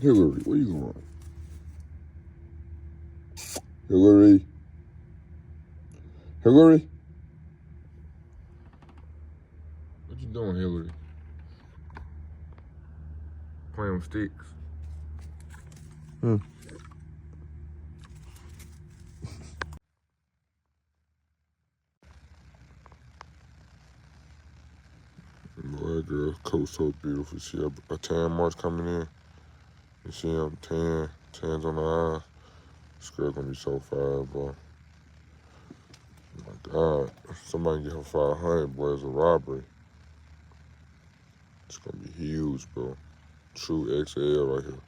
Hillary, where you going? Hillary? Hillary? What you doing, Hillary? Playing with sticks. Boy, that girl's coat so beautiful. She have a tan march coming in. You see him tans on the eyes. This girl gonna be so fire, boy. Oh my God, if somebody get her 500, boy, it's a robbery. It's gonna be huge, bro. True XL right here.